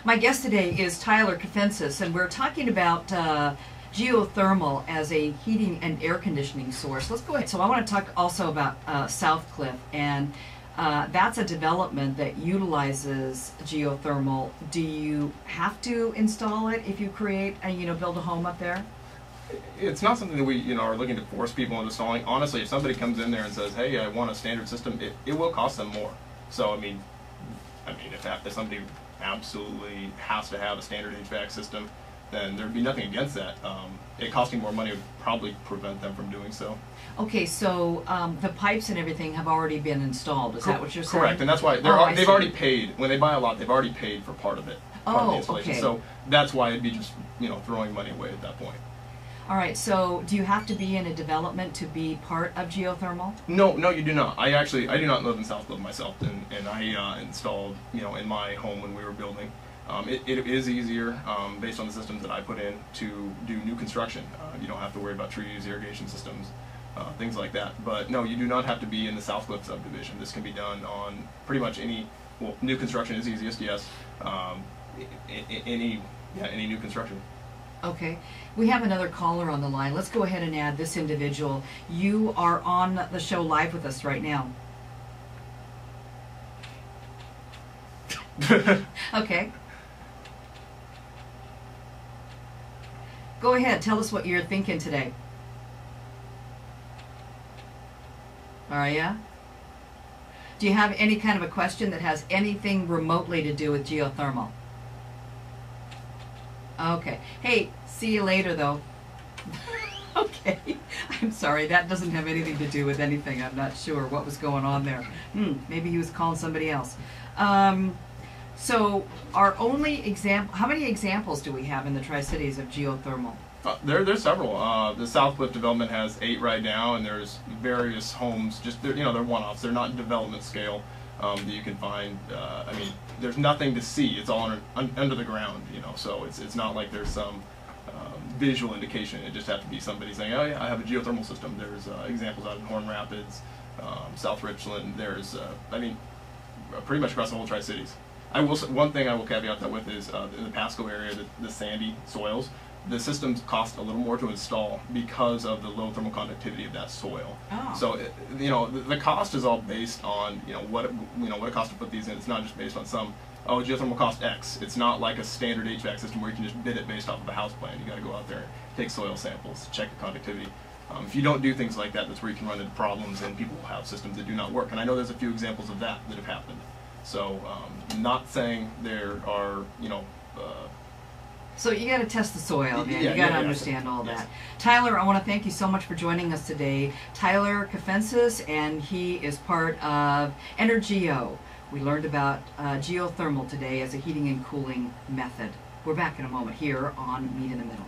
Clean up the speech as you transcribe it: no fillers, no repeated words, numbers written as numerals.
My guest today is Tyler Kasentzis, and we're talking about geothermal as a heating and air conditioning source. Let's go ahead. So I want to talk also about South Cliff, and that's a development that utilizes geothermal. Do you have to install it if you create and build a home up there? It's not something that we are looking to force people into installing. Honestly, if somebody comes in there and says, "Hey, I want a standard system," it will cost them more. So I mean, if somebody absolutely has to have a standard HVAC system, then there'd be nothing against that. It costing more money would probably prevent them from doing so. Okay, so the pipes and everything have already been installed. Is that what you're saying? Correct, and that's why they've already paid. When they buy a lot, they've already paid for part of it, part of the installation. Okay. So that's why it'd be just throwing money away at that point. All right, so do you have to be in a development to be part of geothermal? No, you do not. I do not live in South Cliff myself, and I installed in my home when we were building. It is easier based on the systems that I put in to do new construction. You don't have to worry about trees, irrigation systems, things like that. But no, you do not have to be in the South Cliff subdivision. This can be done on pretty much any. Well, new construction is easiest, yes. Any new construction. Okay, we have another caller on the line. Let's go ahead and add this individual. You are on the show live with us right now. Okay. Go ahead, tell us what you're thinking today. Are ya? Do you have any kind of a question that has anything remotely to do with geothermal? Okay. Hey, see you later, though. Okay. I'm sorry, that doesn't have anything to do with anything. I'm not sure what was going on there. Maybe he was calling somebody else. So, our only example, how many examples do we have in the Tri-Cities of geothermal? There's several. The South Cliff development has 8 right now, and there's various homes. Just they're one-offs. They're not development scale that you can find. I mean, there's nothing to see. It's all under the ground. So it's not like there's some visual indication. It just has to be somebody saying, "Oh yeah, I have a geothermal system." There's examples out in Horn Rapids, South Richland. There's pretty much across the whole Tri-Cities. One thing I will caveat that with is in the Pasco area, the sandy soils. The systems cost a little more to install because of the low thermal conductivity of that soil. Oh. So the cost is all based on what it costs to put these in. It's not just based on geothermal cost X. It's not like a standard HVAC system where you can just bid it based off of a house plan. You got to go out there, take soil samples, check the conductivity. If you don't do things like that, that's where you can run into problems, and people will have systems that do not work. And I know there's a few examples of that have happened. So not saying there are So you got to test the soil, man. You got to understand all that. Tyler, I want to thank you so much for joining us today. Tyler Kasentzis, and he is part of Energeo. We learned about geothermal today as a heating and cooling method. We're back in a moment here on Meet in the Middle.